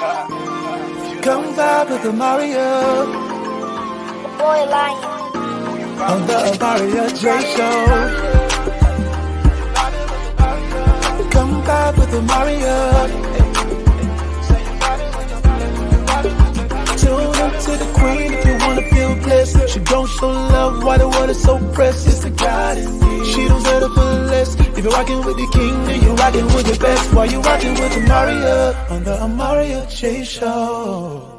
Come vibe with Amaryah Boy Lion. on the Amaryah J Show. Come vibe with Amaryah. Tune into the queen if you wanna feel blessed. She don't show love, why the world is so pressed. It's the God in me. She don't settle for less. If you're rocking with the king, then you're rocking with the best. Why you rocking with Amaryah on the Amaryah J Show?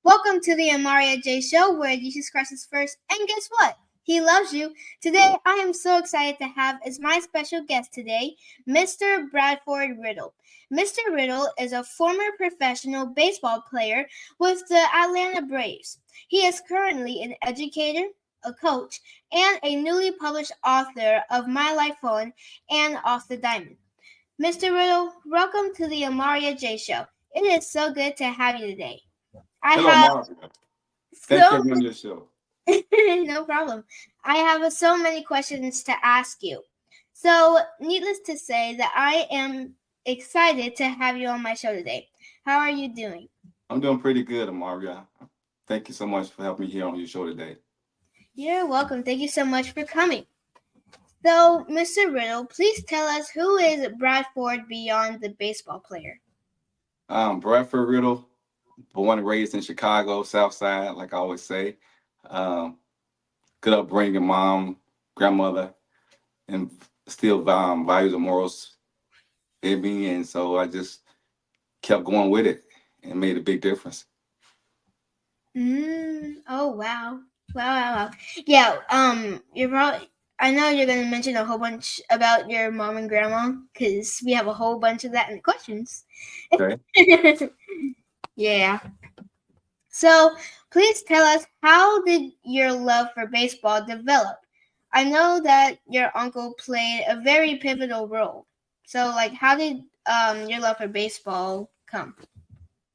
Welcome to the Amaryah J Show, where Jesus Christ is first, and guess what? He loves you. Today, I am so excited to have as my special guest today, Mr. Bradford Riddle. Mr. Riddle is a former professional baseball player with the Atlanta Braves. He is currently an educator, a coach, and a newly published author of My Life On and Off the Diamond. Mr. Riddle, welcome to the Amaryah J Show. It is so good to have you today. Hello, Mark. Thanks for doing this show. No problem. I have so many questions to ask you. So, needless to say that I am excited to have you on my show today. How are you doing? I'm doing pretty good, Amaryah. Thank you so much for helping me here on your show today. You're welcome. Thank you so much for coming. So, Mr. Riddle, please tell us, who is Bradford beyond the baseball player? Bradford Riddle, born and raised in Chicago, South Side, like I always say. Good upbringing, mom, grandmother, and still values and morals in me. And so I just kept going with it and made a big difference. Oh, wow. Wow. Yeah, you're probably, I know you're going to mention a whole bunch about your mom and grandma, because we have a whole bunch of that in the questions. Okay. Yeah. So, please tell us, how did your love for baseball develop? I know that your uncle played a very pivotal role. So, how did your love for baseball come?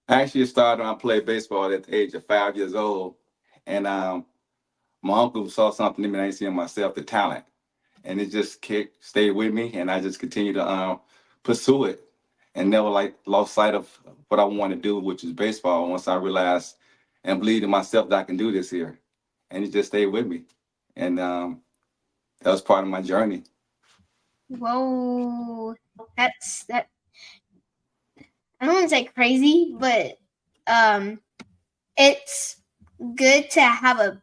Actually, it started when I played baseball at the age of 5 years old. And my uncle saw something in me I didn't see in myself, the talent. And it just stayed with me, and I just continued to pursue it and never lost sight of what I wanted to do, which is baseball. Once I realized and believed in myself that I can do this here, and it just stayed with me, and that was part of my journey. Whoa, that's that. I don't want to say crazy, but it's good to have a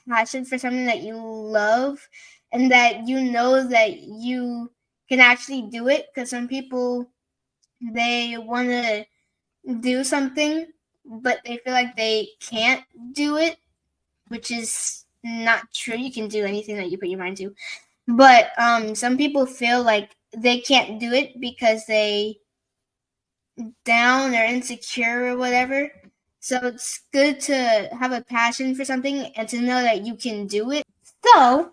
passion for something that you love, and that you know that you can actually do it. Because some people, they want to do something, but they feel like they can't do it, which is not true. You can do anything that you put your mind to. But some people feel like they can't do it because they down or insecure or whatever. So it's good to have a passion for something and to know that you can do it. So,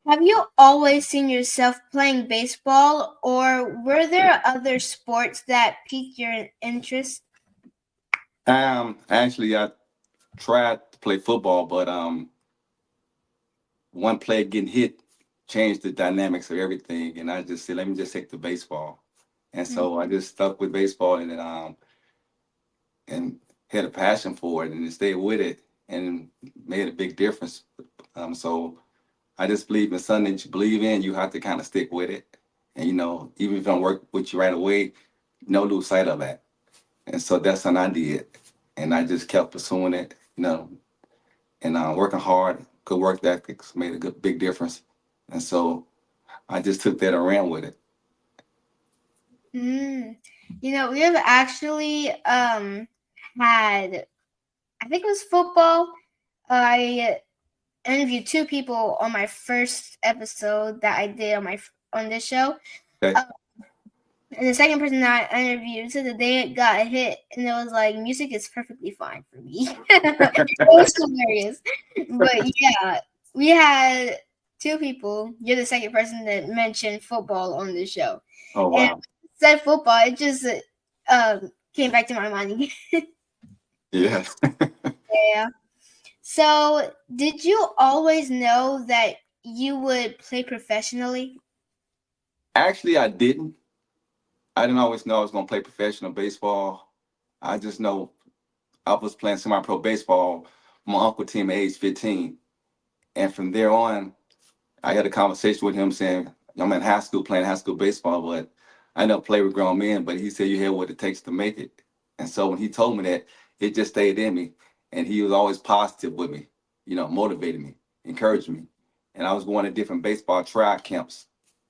have you always seen yourself playing baseball, or were there other sports that piqued your interest? Actually, I tried to play football, but one play getting hit changed the dynamics of everything, and I just said, let me just take the baseball. And so I just stuck with baseball, and then and had a passion for it, and then stayed with it, and made a big difference. So I just believe in something that you believe in, you have to kind of stick with it, and even if it don't work with you right away, no lose sight of that. And so that's what I did, and I just kept pursuing it, and working hard. Good work ethics made a big difference, and so I just took that and ran with it. We have actually had, I think it was football. I interviewed two people on my first episode that I did on this show. Okay. And the second person that I interviewed said that they got hit, and it was like, music is perfectly fine for me. It was hilarious. But yeah, we had two people. You're the second person that mentioned football on the show. Oh, wow. And said football, it just came back to my mind again. Yeah. Yeah. So, did you always know that you would play professionally? Actually, I didn't. I didn't always know I was going to play professional baseball. I just know I was playing semi-pro baseball with my uncle team at age 15. And from there on, I had a conversation with him saying, I'm in high school playing high school baseball, but I know play with grown men, but he said you have what it takes to make it. And so when he told me that, it just stayed in me. And he was always positive with me, motivated me, encouraged me. And I was going to different baseball trial camps,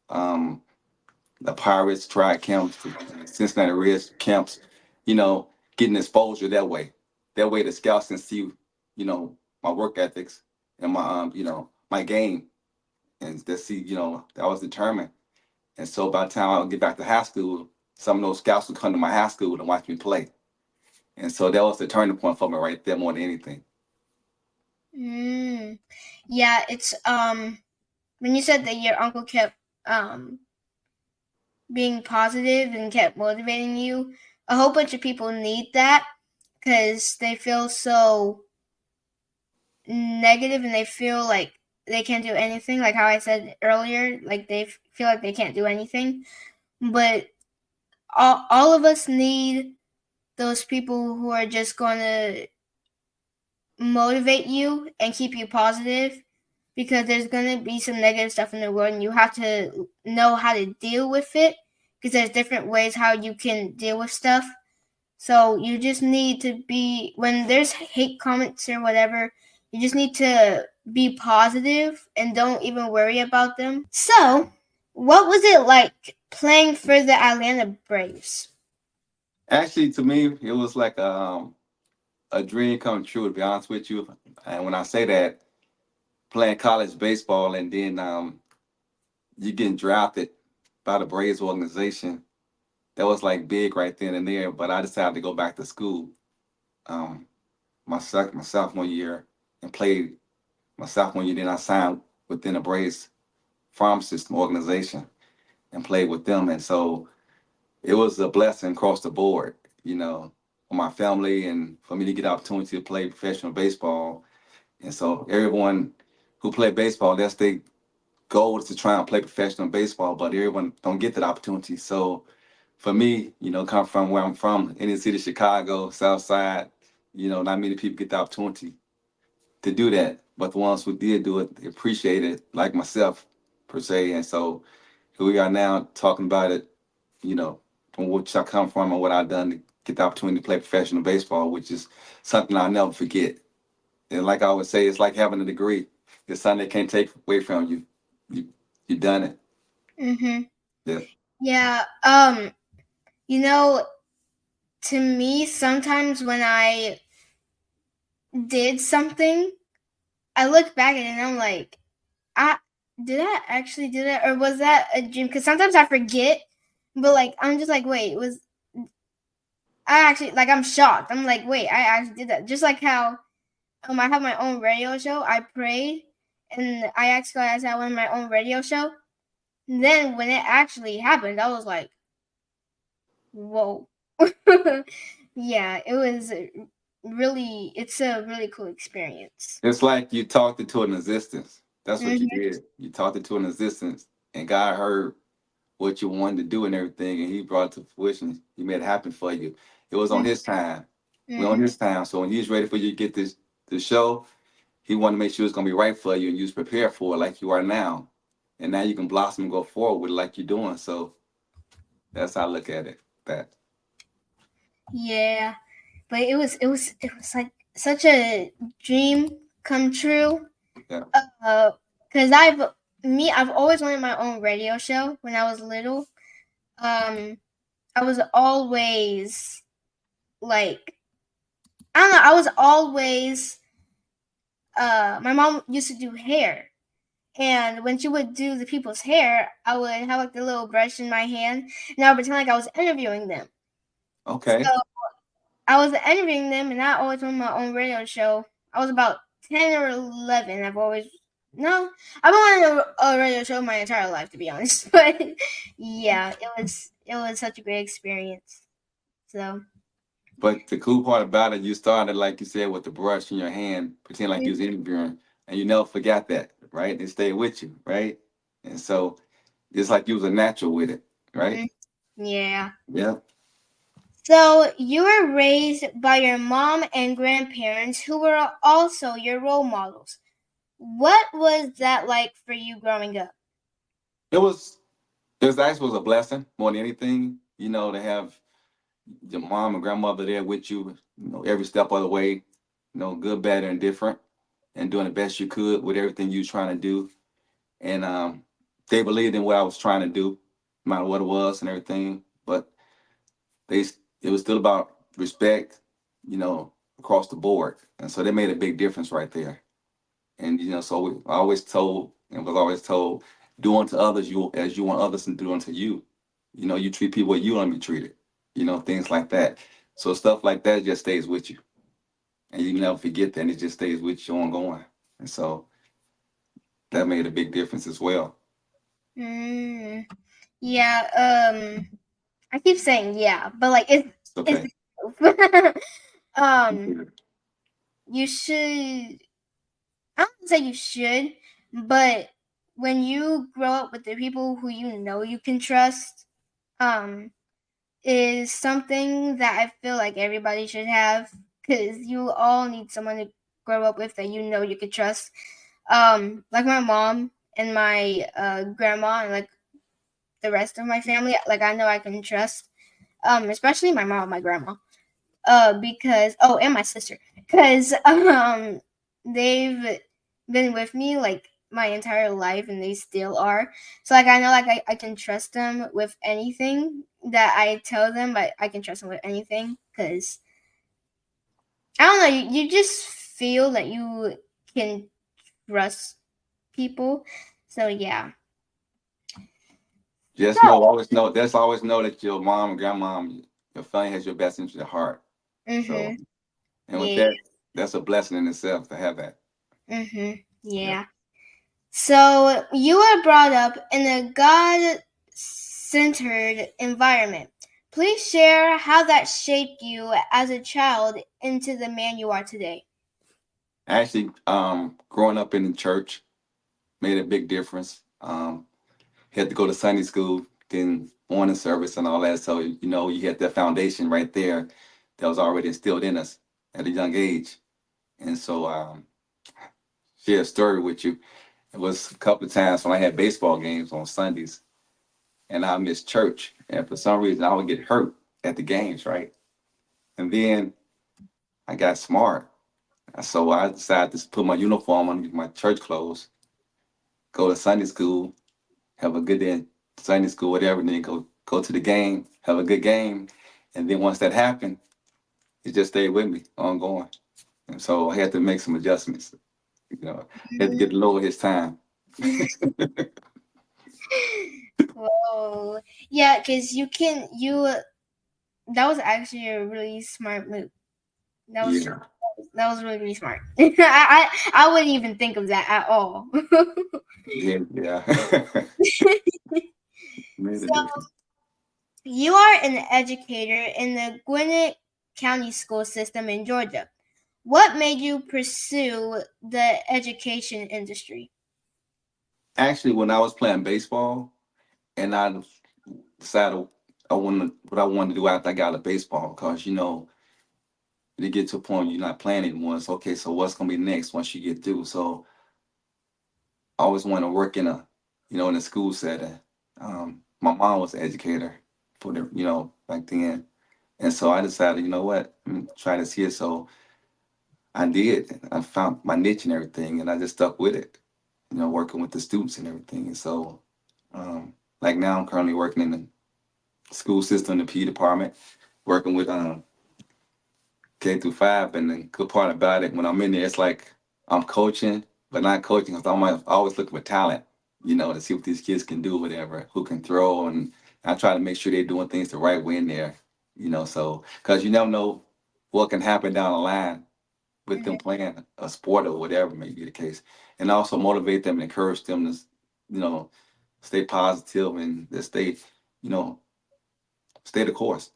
um, the Pirates trial camps, the Cincinnati Reds camps, you know, getting exposure that way. That way the scouts can see, my work ethics and my, my game, and to see, that I was determined. And so by the time I would get back to high school, some of those scouts would come to my high school and watch me play. And so that was the turning point for me right there more than anything. Mm. Yeah, it's when you said that your uncle kept being positive and kept motivating you, a whole bunch of people need that because they feel so negative and they feel like they can't do anything, like how I said earlier, like they feel like they can't do anything. But all of us need those people who are just going to motivate you and keep you positive, because there's going to be some negative stuff in the world and you have to know how to deal with it, because there's different ways how you can deal with stuff. So you just need to be, when there's hate comments or whatever, you just need to be positive and don't even worry about them. So, what was it like playing for the Atlanta Braves? Actually, to me, it was like a dream come true, to be honest with you. And when I say that, playing college baseball and then you getting drafted by the Braves organization, that was like big right then and there. But I decided to go back to school um, my sophomore year and played my sophomore year. Then I signed within the Braves farm system organization and played with them. And so it was a blessing across the board, for my family and for me to get the opportunity to play professional baseball. And so everyone who play baseball, that's their goal is to try and play professional baseball, but everyone don't get that opportunity. So for me, come from where I'm from, in the city of Chicago, South Side, not many people get the opportunity to do that. But the ones who did do it, they appreciate it, like myself, per se. And so here we are now talking about it, from which I come from and what I've done to get the opportunity to play professional baseball, which is something I'll never forget. And like I always say, it's like having a degree. It's something they can't take away from you. You you done it. Mm-hmm. Yeah. Yeah. You know, to me, sometimes when I did something, I look back at it and I'm like, I did I actually do that, or was that a dream? Because sometimes I forget, but like I'm just like, wait, was I actually, like, I'm shocked. I'm like, wait, I actually did that. Just like how I have my own radio show. I prayed and I asked God, I said I wanted my own radio show. And then when it actually happened, I was like, whoa. Yeah, it was really, it's a really cool experience. It's like you talked it to an existence. That's what you Mm-hmm. did. You talked it to an existence, and God heard what you wanted to do and everything, and He brought it to fruition. He made it happen for you. It was on His time. We're on Mm-hmm. His time. So when He's ready for you to get this show, He wanted to make sure it's gonna be right for you, and you was prepared for it, like you are now. And now you can blossom and go forward with it like you're doing. So that's how I look at it. That. Yeah, but it was like such a dream come true. Yeah. Uh, cause I've always wanted my own radio show when I was little. Um, I was always like, I don't know, I was always my mom used to do hair. And when she would do the people's hair, I would have like the little brush in my hand and I would pretend like I was interviewing them. Okay. So I was interviewing them and I always wanted my own radio show. I was about 10 or 11. No, I've been wanting a radio show my entire life, to be honest. But yeah, it was such a great experience. So, But the cool part about it, you started, like you said, with the brush in your hand, pretend like you was interviewing, and you never forgot that, right? It stayed with you, right? And so it's like you was a natural with it, right? Yeah. Yeah. So you were raised by your mom and grandparents who were also your role models. What was that like for you growing up? It was it was actually was a blessing more than anything, to have your mom and grandmother there with you, every step of the way, good, bad, and different, and doing the best you could with everything you was trying to do. And they believed in what I was trying to do, no matter what it was and everything. But they it was still about respect, across the board. And so they made a big difference right there. And so I always told and was always told, do unto others you as you want others to do unto you. You treat people as you want to be treated. Things like that. So stuff like that just stays with you, and you never forget that. And it just stays with you ongoing. And so that made a big difference as well. Mm, yeah. I keep saying yeah, but like It's okay. it's you should. I don't say you should, but when you grow up with the people who you know you can trust, um, is something that I feel like everybody should have because you all need someone to grow up with that you know you can trust. Like my mom and my grandma and like the rest of my family, like I know I can trust. Especially my mom and my grandma. Because and my sister, because they've been with me like my entire life and they still are. So like I know like I can trust them with anything that I tell them. I can trust them with anything because I don't know. You just feel that you can trust people. So yeah. Just know, So. always know. That's always know that your mom and grandmom, your family has your best interest at heart. So, Mhm. and with Yeah. that, that's a blessing in itself to have that. Mhm. Yep. Yeah. So you were brought up in a God centered environment. Please share how that shaped you as a child into the man you are today. Actually, growing up in the church made a big difference. Had to go to Sunday school, then morning service and all that. So, you had that foundation right there that was already instilled in us at a young age. And so, share a story with you. It was a couple of times when I had baseball games on Sundays and I missed church. And for some reason, I would get hurt at the games, right? And then I got smart. So I decided to put my uniform on, my church clothes, go to Sunday school, have a good day in Sunday school, whatever, and then go to the game, have a good game. And then once that happened, it just stayed with me ongoing. And so I had to make some adjustments. Had to get lower his time. Whoa. Yeah, because that was actually a really smart move. That was Yeah. that was really, really smart. I wouldn't even think of that at all. Yeah. Yeah. Made a So difference. you are an educator in the Gwinnett County school system in Georgia. What made you pursue the education industry? Actually, when I was playing baseball and I decided what I wanted to do after I got out of baseball, because you get to a point you're not playing anymore. It's okay, so what's gonna be next once you get through? So I always want to work in a school setting. My mom was an educator for back then, and so I decided, you know what, try this here. So I did. I found my niche and everything, and I just stuck with it. Working with the students and everything. And so, like now, I'm currently working in the school system, in the PE department, working with K through 5. And the good part about it, when I'm in there, it's like I'm coaching, but not coaching because I'm always looking for talent, to see what these kids can do, whatever, who can throw. And I try to make sure they're doing things the right way in there, so because you never know what can happen down the line with them playing a sport or whatever may be the case. And also motivate them and encourage them to, you know, stay positive and to you know, stay the course.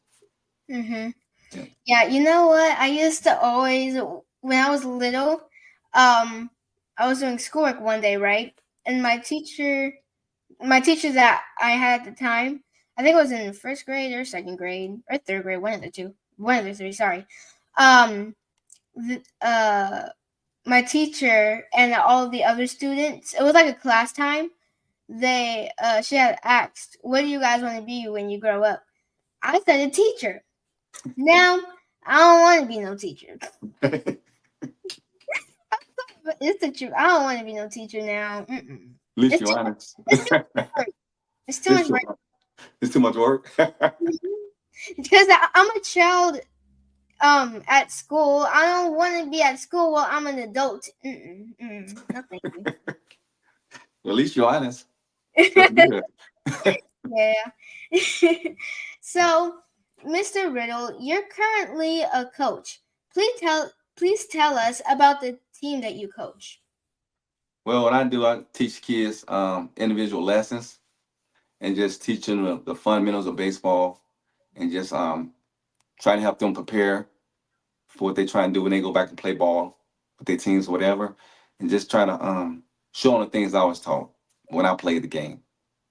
Mm-hmm. Yeah. Yeah, you know what? I used to always, when I was little, I was doing schoolwork one day, right? And my teacher that I had at the time, I think it was in first grade or second grade or third grade, one of the two, one of the three. Sorry. The, my teacher and all the other students. It was like a class time. She had asked, "What do you guys want to be when you grow up?" I said a teacher. Now I don't want to be no teacher. But it's the truth. I don't want to be no teacher now. Mm-mm. At least It's you're too, honest. it's too much work. It's too much work. It's too much work. Because I'm a child at school. I don't want to be at school while I'm an adult. No, thank you. Well, at least you're honest. That's good. Yeah. So, Mr. Riddle, you're currently a coach. Please tell us about the team that you coach. Well, what I do, I teach kids individual lessons and just teaching the fundamentals of baseball and just trying to help them prepare for what they try and do when they go back and play ball with their teams, whatever, and just try to show them the things I was taught when I played the game.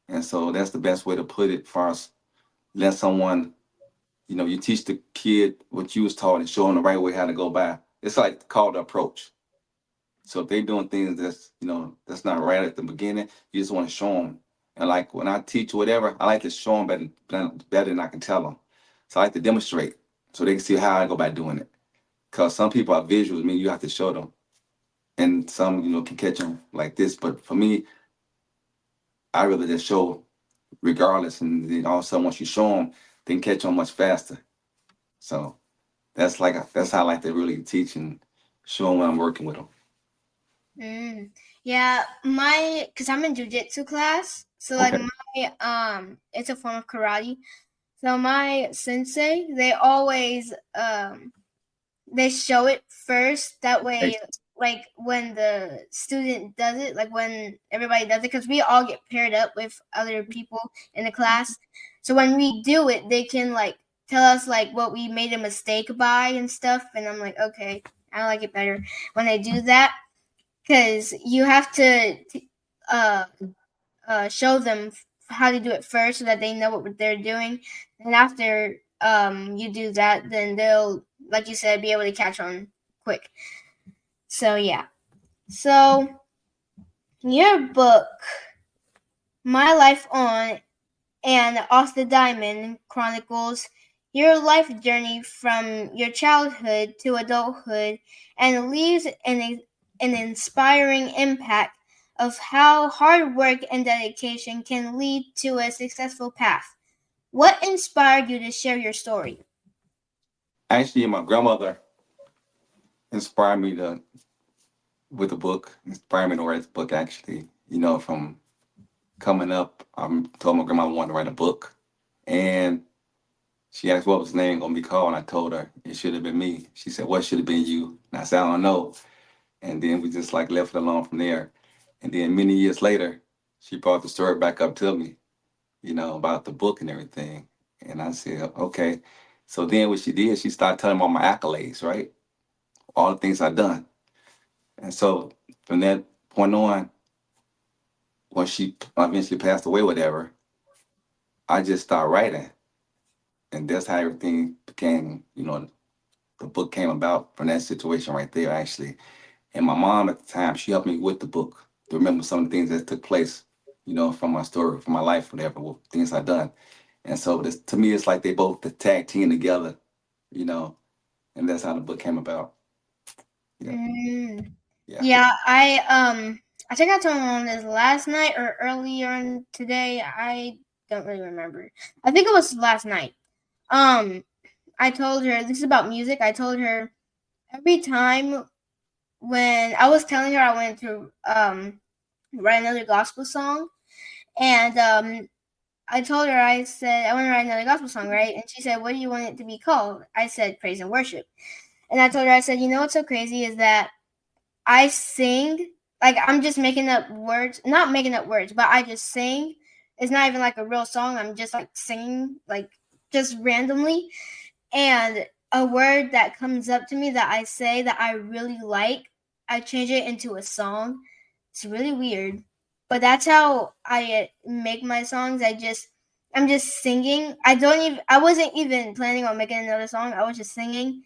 And so that's the best way to put it. For us, let someone, you teach the kid what you was taught and show them the right way how to go by. It's like called the approach. So if they're doing things that's not right at the beginning, you just want to show them. And like when I teach whatever, I like to show them better than I can tell them. So I like to demonstrate so they can see how I go by doing it. Because some people are visuals, I mean, you have to show them. And some, can catch them like this. But for me, I rather just show regardless. And then all of a sudden, once you show them, they can catch on much faster. So that's how I like to really teach and show them when I'm working with them. Yeah, cause I'm in jujitsu class, so like Okay. it's a form of karate. So my sensei, they always they show it first. That way, like when the student does it, like when everybody does it, because we all get paired up with other people in the class. So when we do it, they can like tell us like what we made a mistake by and stuff. And I'm like, okay, I like it better when they do that, because you have to uh, show them how to do it first so that they know what they're doing. And after you do that, then they'll, like you said, be able to catch on quick. So yeah. So your book, My Life On and Off the Diamond, chronicles your life journey from your childhood to adulthood and leaves an inspiring impact of how hard work and dedication can lead to a successful path. What inspired you to share your story? Actually, my grandmother inspired me to with the book, inspired me to write the book. Actually, from coming up, I told my grandma I wanted to write a book, and she asked what was the name gonna be called, and I told her it should have been me. She said, "What should have been you?" And I said, "I don't know." And then we just like left it alone from there. And then many years later, she brought the story back up to me, about the book and everything. And I said, okay. So then what she did, she started telling me all my accolades, right? All the things I've done. And so from that point on, when she eventually passed away, whatever, I just started writing. And that's how everything became, the book came about from that situation right there, actually. And my mom at the time, she helped me with the book to remember some of the things that took place, from my story, from my life, whatever, things I've done. And so to me, it's like they both the tag team together, you know, and that's how the book came about. Yeah. Yeah. Yeah, I think I told my mom this last night or earlier on today. I don't really remember. I think it was last night. Um, I told her this is about music. I told her every time when I was telling her I wanted to write another gospel song, and I told her, I said I want to write another gospel song, right? And she said, "What do you want it to be called?" I said, "Praise and Worship." And I told her, I said, "You know what's so crazy is that I sing, like I'm just making up words, not making up words, but I just sing. It's not even like a real song. I'm just like singing, like just randomly. And a word that comes up to me that I say that I really like, I change it into a song. It's really weird, but that's how I make my songs. I'm just singing. I wasn't even planning on making another song. I was just singing,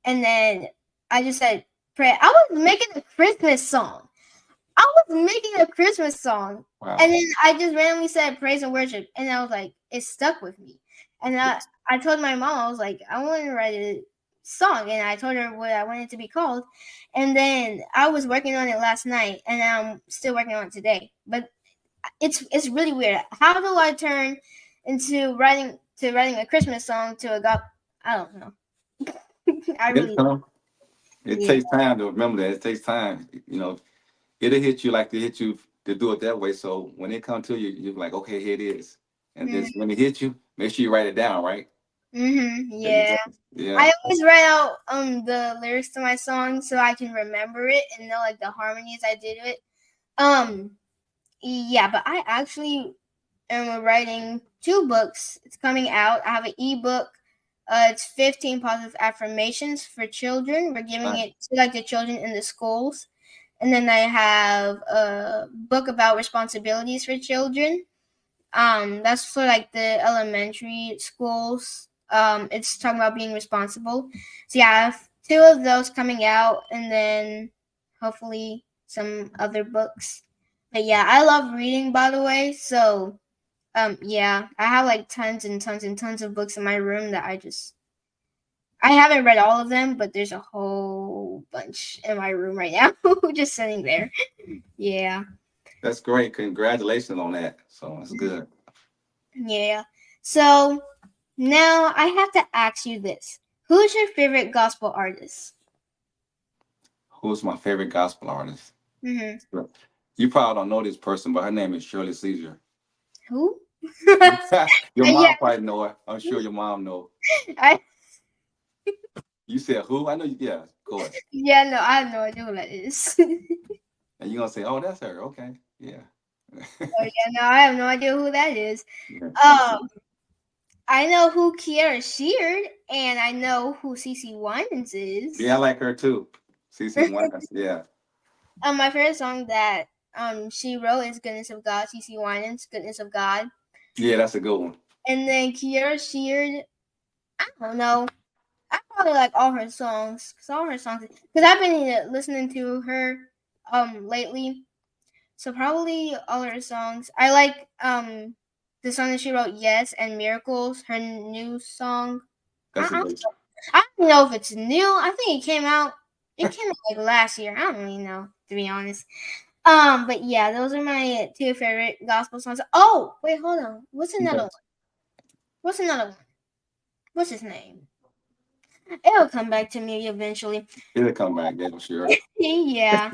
and then I just said pray. I was making a Christmas song. Wow. And then I just randomly said praise and worship, and I was like, it stuck with me. And I told my mom, I was like, I want to write a song, and I told her what I wanted it to be called. And then I was working on it last night, and I'm still working on it today. But it's really weird. How do I turn into writing a Christmas song to a God? I don't know. I It's really It yeah. takes time to remember that. It takes time. It'll hit you like to hit you to do it that way. So when it comes to you, you're like, okay, here it is. And then when it hits you, make sure you write it down, right? There you Yeah. go. Yeah, I always write out the lyrics to my song so I can remember it and know like the harmonies I did it. Yeah, but I actually am writing 2 books. It's coming out. I have an ebook. It's 15 positive affirmations for children. We're giving right. it to like the children in the schools. And then I have a book about responsibilities for children. That's for like the elementary schools. It's talking about being responsible. So yeah, I have 2 of those coming out, and then hopefully some other books. But yeah, I love reading, by the way. So yeah, I have like tons and tons and tons of books in my room that I haven't read all of them, but there's a whole bunch in my room right now, just sitting there. Yeah, That's great. Congratulations on that. So that's good. yeah. So now I have to ask you this: who's your favorite gospel artist? Who's my favorite gospel artist? Mm-hmm. You probably don't know this person, but her name is Shirley Caesar. Who? Your Yeah, mom probably know her. I'm sure your mom know. I You said who? I know. Yeah, of course. yeah no, I have no idea who that is. And you're gonna say, "Oh, that's her." Okay, yeah. Oh yeah, no, I have no idea who that is. Yeah, she's Um, I know who Kiara Sheard, and I know who CC Winans yeah, I is. like her too. CC one, yeah, My favorite song that she wrote is "Goodness of God." CC Winans, "Goodness of God," yeah, that's a good one. and then Kiara Sheard. I don't know. I probably like all her songs because I've been listening to her lately. So probably all her songs. I like the song that she wrote, Yes, and Miracles, her new song. I, That's a I, good. I don't know if it's new. I think it came out like last year. I don't really know, to be honest. But yeah, those are my 2 favorite gospel songs. Oh, wait, hold on. What's another Okay. one? What's another one? What's his name? It'll come back to me eventually. It'll come back, yeah, for sure. Yeah.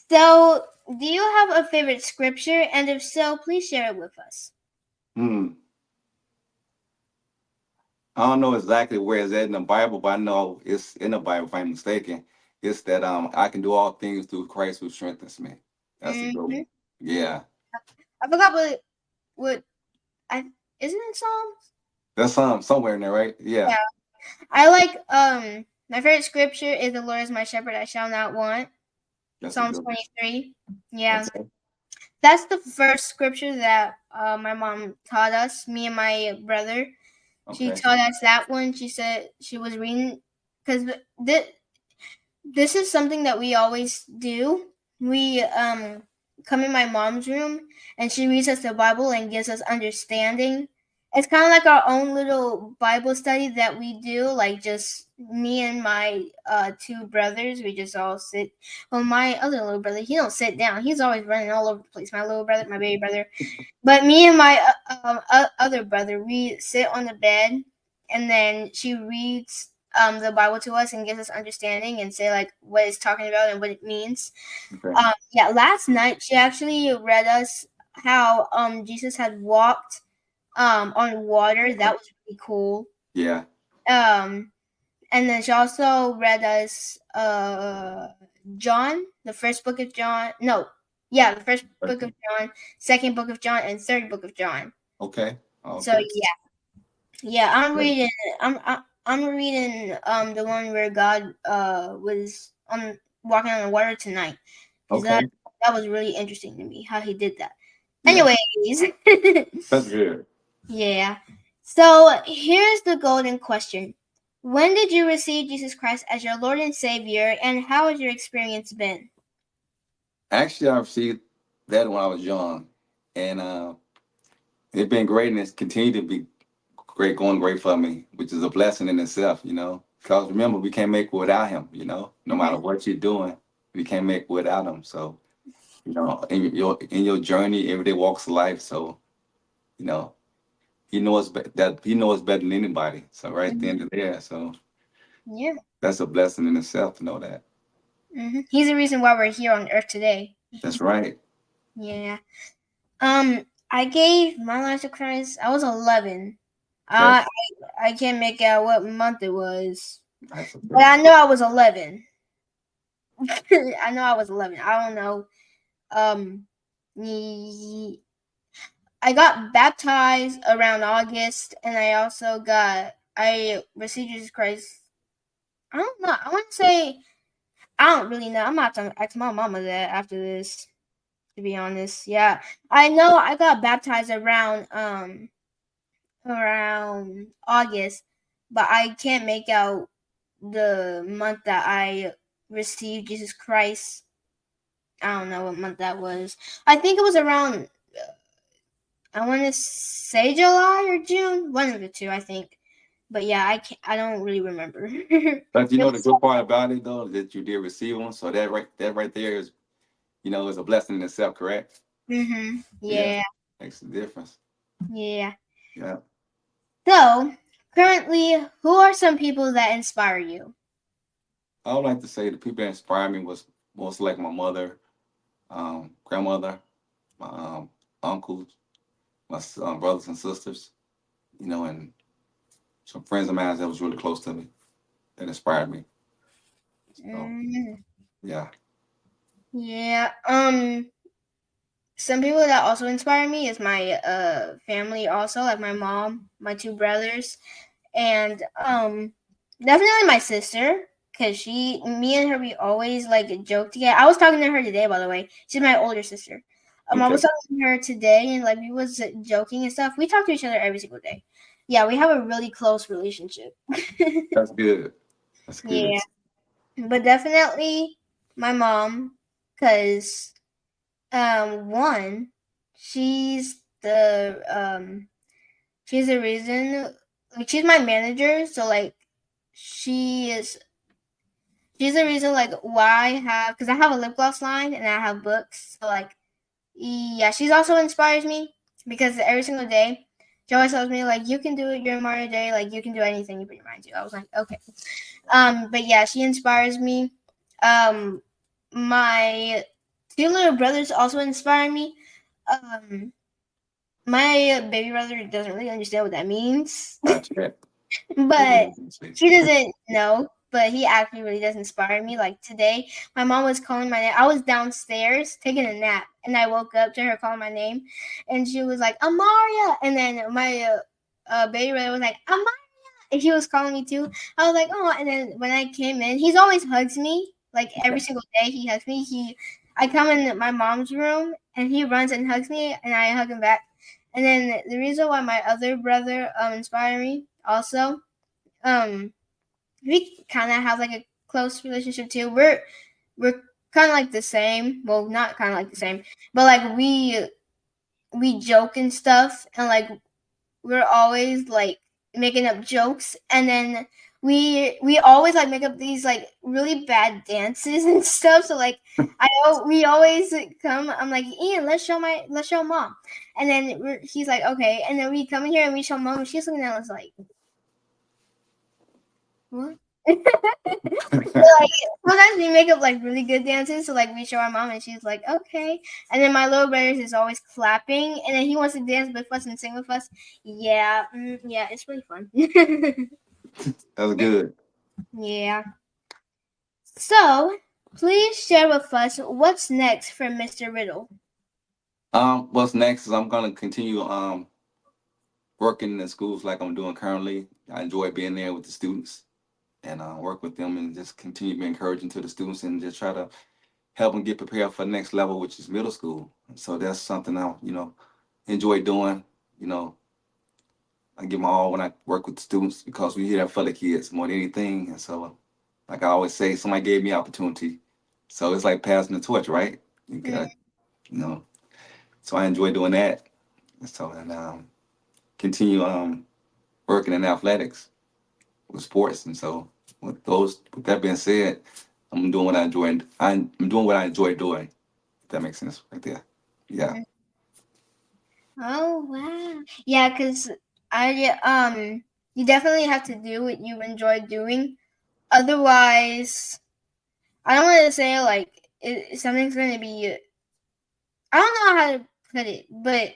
So, do you have a favorite scripture? And if so, please share it with us. Hmm. I don't know exactly where it's at in the Bible, but I know it's in the Bible. If I'm mistaken, it's that I can do all things through Christ who strengthens me. That's a good Hmm. one. Yeah, I forgot what I isn't it Psalms? that's somewhere in there, right? Yeah, Yeah. I like my favorite scripture is the Lord is my shepherd, I shall not want. that's a Psalms good one. 23. Yeah. Okay, That's the first scripture that my mom taught us, me and my brother. She okay, taught us that one. She said she was reading because this is something that we always do. We come in my mom's room and she reads us the Bible and gives us understanding. It's kind of like our own little Bible study that we do, like just me and my 2 brothers. We just all sit. Well, my other little brother, he don't sit down. He's always running all over the place. My little brother, my baby brother. But me and my other brother, we sit on the bed, and then she reads the Bible to us and gives us understanding and say like what it's talking about and what it means. okay. Yeah, last night she actually read us how Jesus had walked on water. That was really cool. Yeah, Um, and then she also read us John, the first book of John. No, yeah, the first book of John, second book of John, and third book of John. okay, So okay. yeah, I'm reading the one where God was on walking on the water tonight because Okay, that was really interesting to me how he did that. yeah, Anyways, that's good. Yeah. So here's the golden question. When did you receive Jesus Christ as your Lord and Savior, and how has your experience been? Actually, I received that when I was young, and it's been great, and it's continued to be great, going great for me, which is a blessing in itself, you know. Because remember, we can't make it without Him, you know. No matter Mhm. what you're doing, we can't make it without Him. So, you know, in your journey, everyday walks of life. So, you know, He knows better than anybody. So right then Mhm. and there, so Yeah. that's a blessing in itself to know that. He's the reason why we're here on Earth today. That's right. Yeah. I gave my life to Christ. I was 11. Okay, I can't make out what month it was, that's but okay. I know I was 11. I know I was 11. I don't know. Um, ye- I got baptized around August, and I received Jesus Christ. I don't know. I want to say I don't really know. I'm gonna have to ask my mama that after this. To be honest, yeah, I know I got baptized around August, but I can't make out the month that I received Jesus Christ. I don't know what month that was. I think it was around. I want to say July or June, one of the two, I think. But yeah, I can't. I don't really remember. It But you know the was. good part about it though, that you did receive them. So that right there is, is a blessing in itself, correct? Yeah, Yeah. makes a difference. Yeah. Yeah. So currently, who are some people that inspire you? I would like to say the people that inspired me was most like my mother, grandmother, my uncles, my brothers and sisters, and some friends of mine that was really close to me that inspired me. So Mm, yeah. yeah. Some people that also inspire me is my family also, like my mom, my two brothers, and definitely my sister, because me and her, we always like joke together. I was talking to her today, by the way. She's my older sister. I Okay. was talking to her today, and like we was joking and stuff. We talk to each other every single day. Yeah, we have a really close relationship. That's good. That's good. Yeah, but definitely my mom, because one, she's the she's the reason, like she's my manager, so like she is she's the reason like why I have, because I have a lip gloss line and I have books, so like yeah, she's also inspires me because every single day she always tells me like you can do it, you're Mario Day, like you can do anything you put your mind to. I was like, okay. But yeah, she inspires me. Um my two little brothers also inspire me. Um my baby brother doesn't really understand what that means. Gotcha. But See. he doesn't know. But he actually really does inspire me. Like today, my mom was calling my name. I was downstairs taking a nap, and I woke up to her calling my name, and she was like, Amaryah. And then my baby brother was like, Amaryah. And he was calling me too. I was like, oh. And then when I came in, he's always hugs me. Like every single day, he hugs me. I come in my mom's room, and he runs and hugs me, and I hug him back. And then the reason why my other brother inspired me also, um, we kind of have like a close relationship too. We're kind of like the same. Well, not kind of like the same, but like we joke and stuff, and like we're always like making up jokes, and then we always like make up these like really bad dances and stuff. So like we always come. I'm like, Ian, let's show mom, and then he's like, okay, and then we come in here and we show mom, and she's looking at us like, what? Like sometimes we make up like really good dances, so like we show our mom, and she's like, okay. And then my little brother is always clapping, and then he wants to dance with us and sing with us. Yeah, yeah, it's really fun. That's good. Yeah. So please share with us what's next for Mr. Riddle. What's next is I'm gonna continue working in the schools like I'm doing currently. I enjoy being there with the students and work with them and just continue to be encouraging to the students and just try to help them get prepared for the next level, which is middle school. So that's something I enjoy doing. You know, I give my all when I work with students because we here for the kids more than anything. And so, like I always say, somebody gave me opportunity. So it's like passing the torch, right? You got, you know. So I enjoy doing that. And so and continue working in athletics with sports. And so with that being said, I'm doing what I enjoy. I'm doing what I enjoy doing. If that makes sense, right there. Yeah. Oh wow. Yeah, because you definitely have to do what you enjoy doing. Otherwise, I don't want to say like something's going to be. I don't know how to put it, but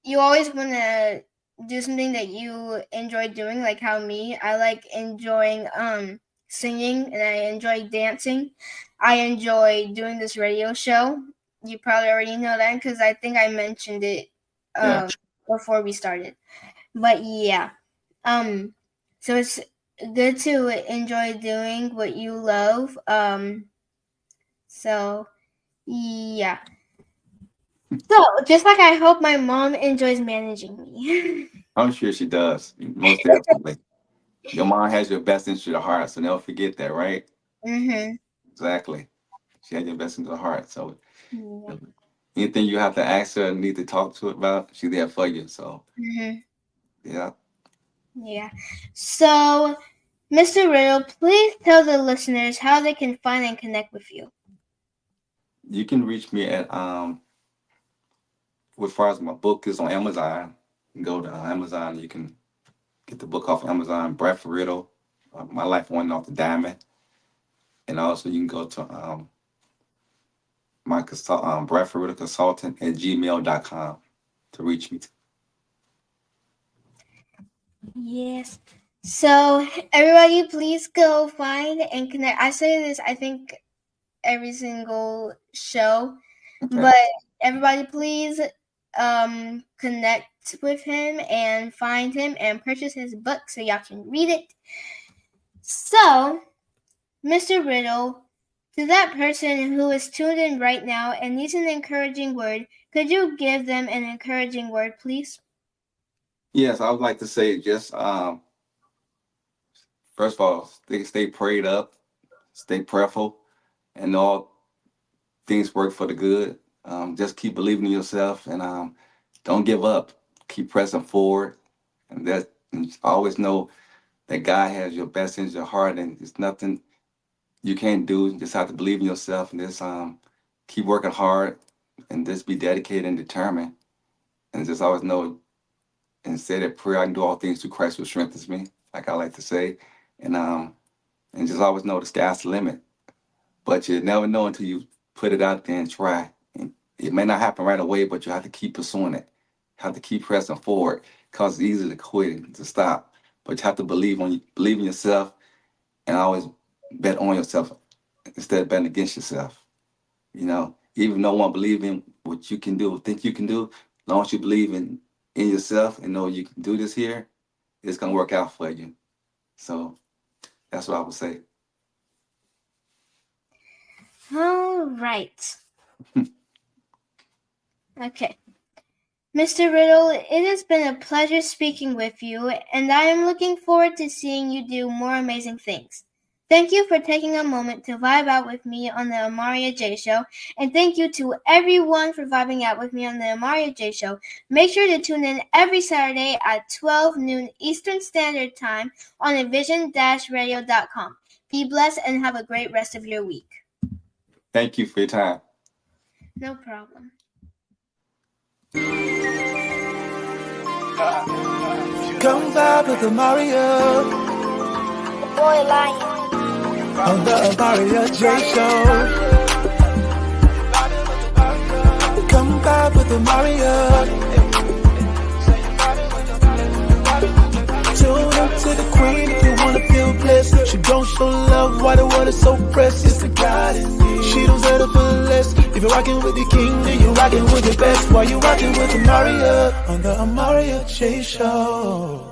you always want to do something that you enjoy doing. Like how I like enjoying singing and I enjoy dancing. I enjoy doing this radio show. You probably already know that because I think I mentioned it Yeah. before we started. But yeah, so it's good to enjoy doing what you love. So yeah. So just like I hope my mom enjoys managing me. I'm sure she does. Most definitely. Your mom has your best interest at heart, so never forget that, right? Mhm. Exactly. She has your best interest at heart. So Yeah. anything you have to ask her and need to talk to her about, she's there for you. So Mhm. yeah. Yeah. So, Mr. Riddle, please tell the listeners how they can find and connect with you. You can reach me at as far as my book is on Amazon. You can go to Amazon, you can get the book off Amazon, Bradford Riddle, My Life Went Off the Diamond. And also you can go to my Bradford Riddle Consultant at gmail.com to reach me. Yes. So, everybody, please go find and connect. I say this, I think, every single show, Okay. but everybody, please connect with him and find him and purchase his book so y'all can read it. So, Mr. Riddle, to that person who is tuned in right now and needs an encouraging word, could you give them an encouraging word, please? Yes, I would like to say just first of all, stay prayed up, stay prayerful, and all things work for the good. Just keep believing in yourself and don't give up. Keep pressing forward, and always know that God has your best interest at heart, and there's nothing you can't do. You just have to believe in yourself and just keep working hard and just be dedicated and determined, and just always know and say that prayer. I can do all things through Christ who strengthens me, like I like to say, and just always know the sky's the limit. But you never know until you put it out there and try. And it may not happen right away, but you have to keep pursuing it. You have to keep pressing forward because it's easy to quit and to stop. But you have to believe in yourself and always bet on yourself instead of betting against yourself. You know, even no one believe in what you can do, think you can do, as long as you believe in yourself and know you can do this here, it's gonna work out for you. So that's what I would say. All right. Okay. Mr. Riddle, it has been a pleasure speaking with you, and I am looking forward to seeing you do more amazing things. Thank you for taking a moment to vibe out with me on the Amaryah J Show, and thank you to everyone for vibing out with me on the Amaryah J Show. Make sure to tune in every Saturday at 12 noon Eastern Standard Time on envision-radio.com. Be blessed and have a great rest of your week. Thank you for your time. No problem. Come vibe with Amaryah Boy Lion. on the Amaryah J Show. Come vibe with Amaryah. Tune up to the queen if you wanna feel blessed. She don't show love, why the world is so pressed. It's the God in me. She don't settle for less. If you're rocking with the king, then you're rocking with the best. Why you rocking with Amaryah on the Amaryah J Show?